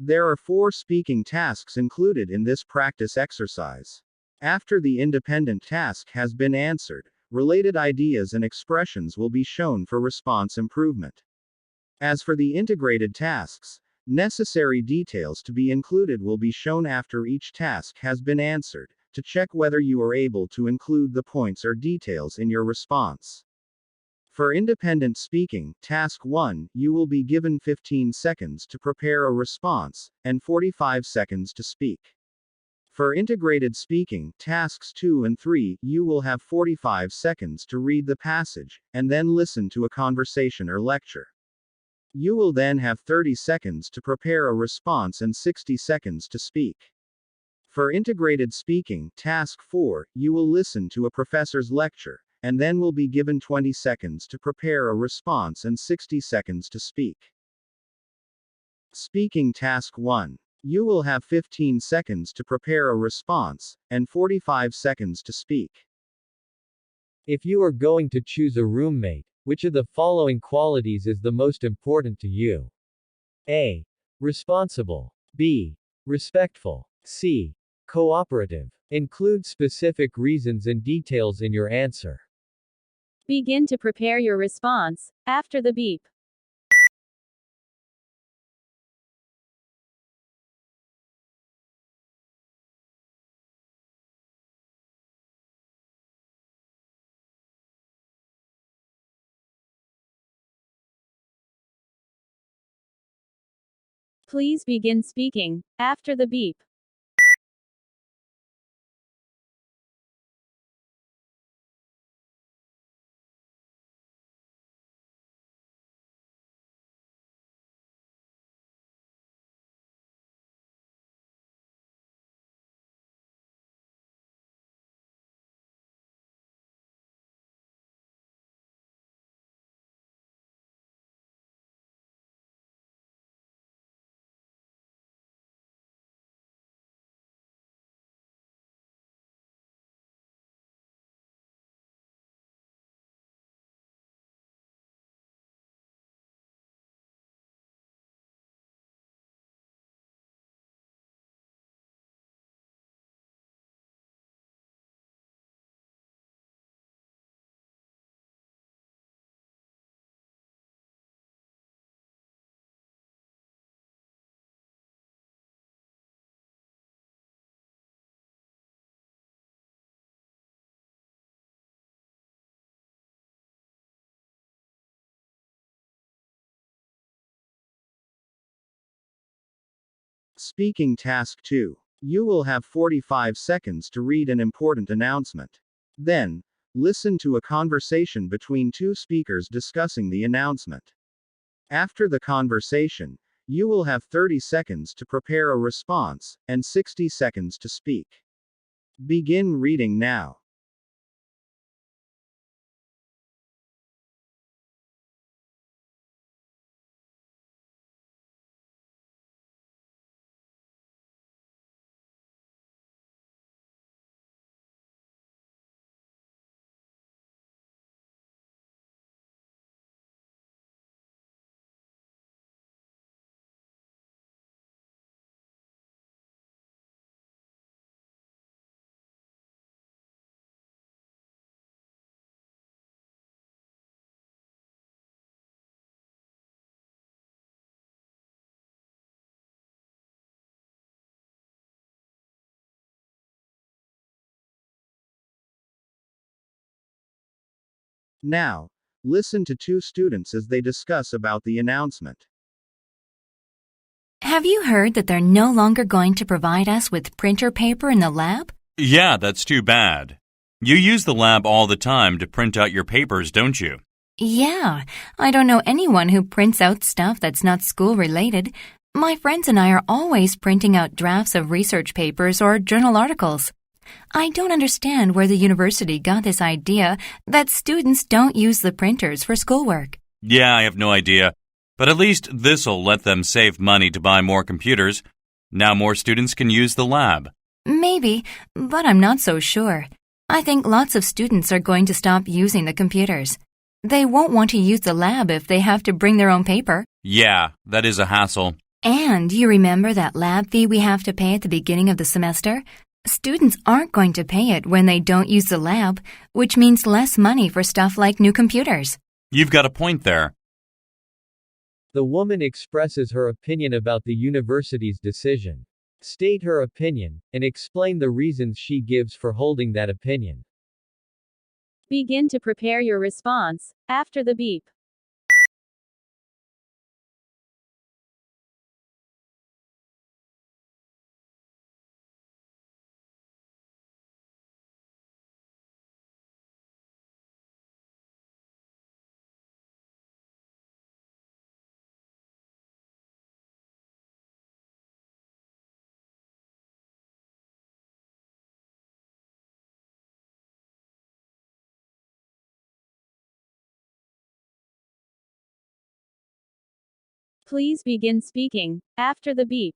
There are 4 speaking tasks included in this practice exercise. After the independent task has been answered, related ideas and expressions will be shown for response improvement. As for the integrated tasks, necessary details to be included will be shown after each task has been answered, to check whether you are able to include the points or details in your response. For independent speaking, Task 1, you will be given 15 seconds to prepare a response, and 45 seconds to speak. For integrated speaking, Tasks 2 and 3, you will have 45 seconds to read the passage, and then listen to a conversation or lecture. You will then have 30 seconds to prepare a response and 60 seconds to speak. For integrated speaking, Task 4, you will listen to a professor's lecture, and then will be given 20 seconds to prepare a response and 60 seconds to speak. Speaking Task 1. You will have 15 seconds to prepare a response, and 45 seconds to speak. If you are going to choose a roommate, which of the following qualities is the most important to you? A. Responsible. B. Respectful. C. Cooperative. Include specific reasons and details in your answer. Begin to prepare your response after the beep. Please begin speaking after the beep. Speaking Task 2. You will have 45 seconds to read an important announcement. Then, listen to a conversation between 2 speakers discussing the announcement. After the conversation, you will have 30 seconds to prepare a response, and 60 seconds to speak. Begin reading now. Now, listen to 2 students as they discuss about the announcement. Have you heard that they're no longer going to provide us with printer paper in the lab? Yeah, that's too bad. You use the lab all the time to print out your papers, don't you? Yeah, I don't know anyone who prints out stuff that's not school-related. My friends and I are always printing out drafts of research papers or journal articles. I don't understand where the university got this idea that students don't use the printers for schoolwork. Yeah, I have no idea. But at least this'll let them save money to buy more computers. Now more students can use the lab. Maybe, but I'm not so sure. I think lots of students are going to stop using the computers. They won't want to use the lab if they have to bring their own paper. Yeah, that is a hassle. And you remember that lab fee we have to pay at the beginning of the semester? Students aren't going to pay it when they don't use the lab, which means less money for stuff like new computers. You've got a point there. The woman expresses her opinion about the university's decision. State her opinion, and explain the reasons she gives for holding that opinion. Begin to prepare your response after the beep. Please begin speaking after the beep.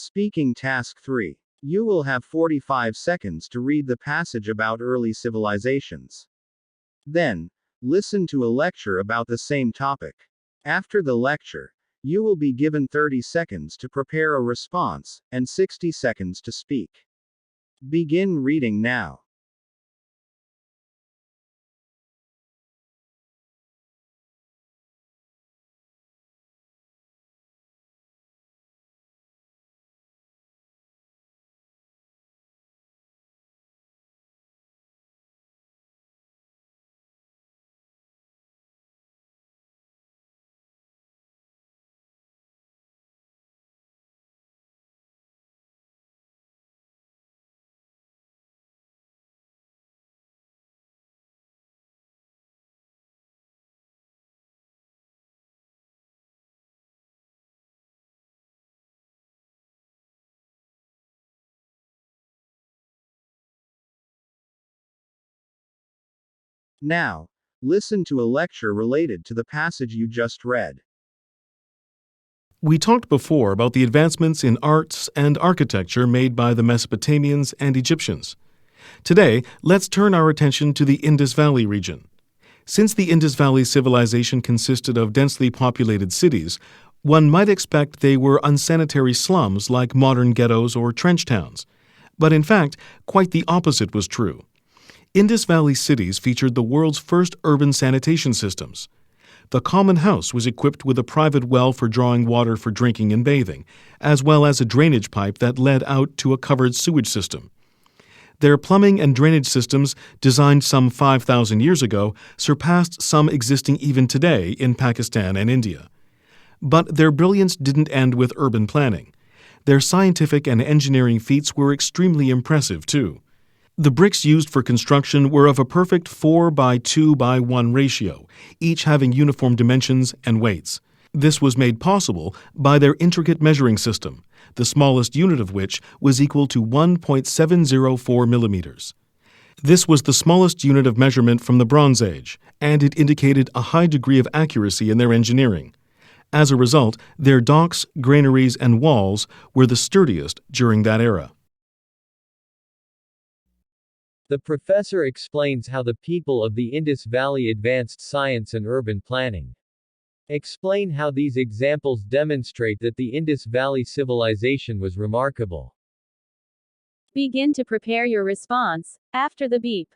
Speaking Task 3. You will have 45 seconds to read the passage about early civilizations. Then, listen to a lecture about the same topic. After the lecture, you will be given 30 seconds to prepare a response, and 60 seconds to speak. Begin reading now. Now, listen to a lecture related to the passage you just read. We talked before about the advancements in arts and architecture made by the Mesopotamians and Egyptians. Today, let's turn our attention to the Indus Valley region. Since the Indus Valley civilization consisted of densely populated cities, one might expect they were unsanitary slums like modern ghettos or trench towns. But in fact, quite the opposite was true. Indus Valley cities featured the world's first urban sanitation systems. The common house was equipped with a private well for drawing water for drinking and bathing, as well as a drainage pipe that led out to a covered sewage system. Their plumbing and drainage systems, designed some 5,000 years ago, surpassed some existing even today in Pakistan and India. But their brilliance didn't end with urban planning. Their scientific and engineering feats were extremely impressive, too. The bricks used for construction were of a perfect 4:2:1 ratio, each having uniform dimensions and weights. This was made possible by their intricate measuring system, the smallest unit of which was equal to 1.704 millimeters. This was the smallest unit of measurement from the Bronze Age, and it indicated a high degree of accuracy in their engineering. As a result, their docks, granaries, and walls were the sturdiest during that era. The professor explains how the people of the Indus Valley advanced science and urban planning. Explain how these examples demonstrate that the Indus Valley civilization was remarkable. Begin to prepare your response after the beep.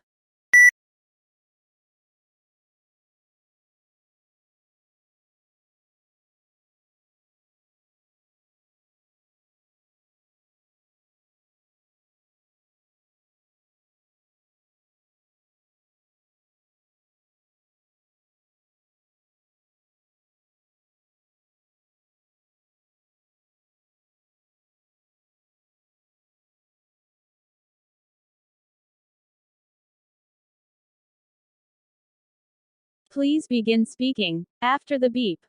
Please begin speaking after the beep.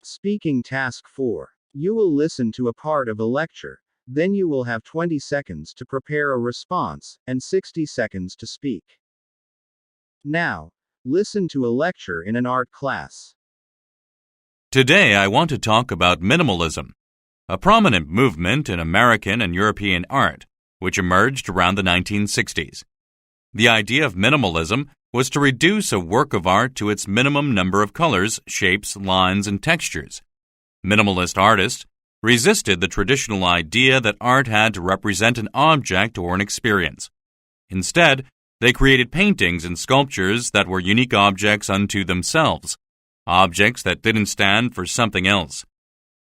Speaking Task 4. You will listen to a part of a lecture, then you will have 20 seconds to prepare a response, and 60 seconds to speak. Now, listen to a lecture in an art class. Today I want to talk about minimalism, a prominent movement in American and European art, which emerged around the 1960s. The idea of minimalism was to reduce a work of art to its minimum number of colors, shapes, lines, and textures. Minimalist artists resisted the traditional idea that art had to represent an object or an experience. Instead, they created paintings and sculptures that were unique objects unto themselves, objects that didn't stand for something else.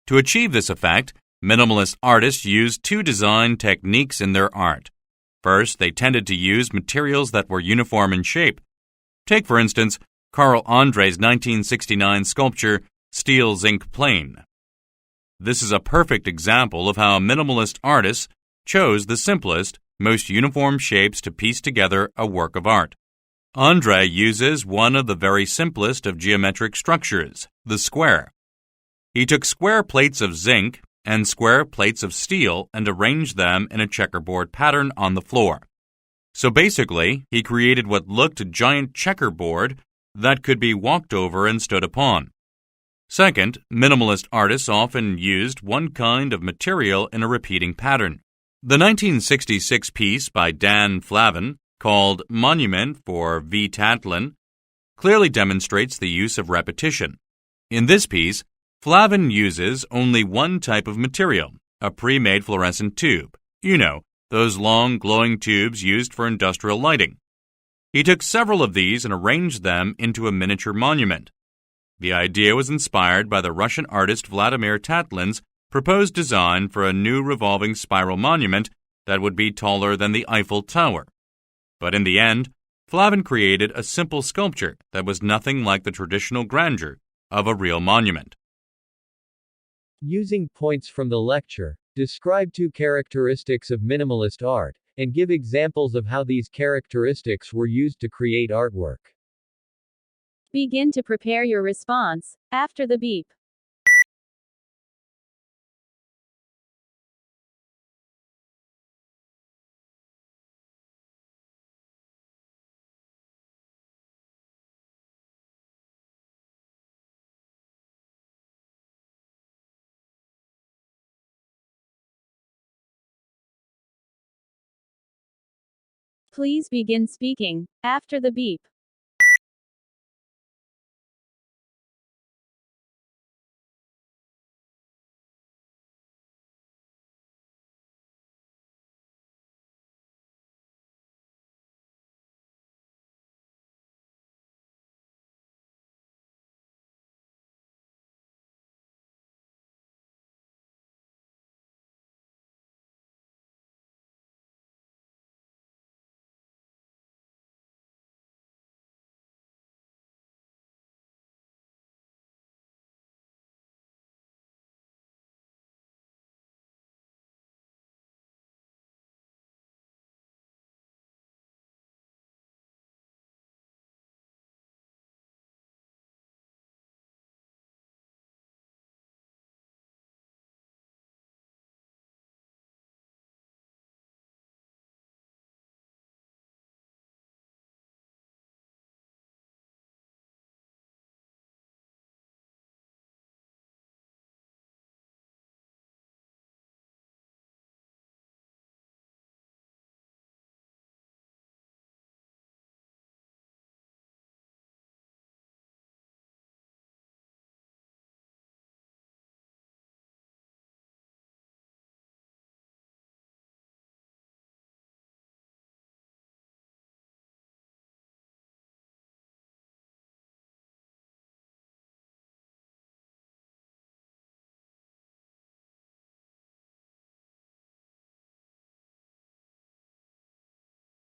To achieve this effect, minimalist artists used two design techniques in their art. First, they tended to use materials that were uniform in shape. Take, for instance, Carl Andre's 1969 sculpture, Steel Zinc Plane. This is a perfect example of how minimalist artists chose the simplest, most uniform shapes to piece together a work of art. Andre uses one of the very simplest of geometric structures, the square. He took square plates of zinc and square plates of steel and arranged them in a checkerboard pattern on the floor. So basically, he created what looked a giant checkerboard that could be walked over and stood upon. Second, minimalist artists often used one kind of material in a repeating pattern. The 1966 piece by Dan Flavin, called Monument for V. Tatlin, clearly demonstrates the use of repetition. In this piece, Flavin uses only one type of material, a pre-made fluorescent tube. Those long, glowing tubes used for industrial lighting. He took several of these and arranged them into a miniature monument. The idea was inspired by the Russian artist Vladimir Tatlin's proposed design for a new revolving spiral monument that would be taller than the Eiffel Tower. But in the end, Flavin created a simple sculpture that was nothing like the traditional grandeur of a real monument. Using points from the lecture, Describe 2 characteristics of minimalist art, and give examples of how these characteristics were used to create artwork. Begin to prepare your response after the beep. Please begin speaking after the beep.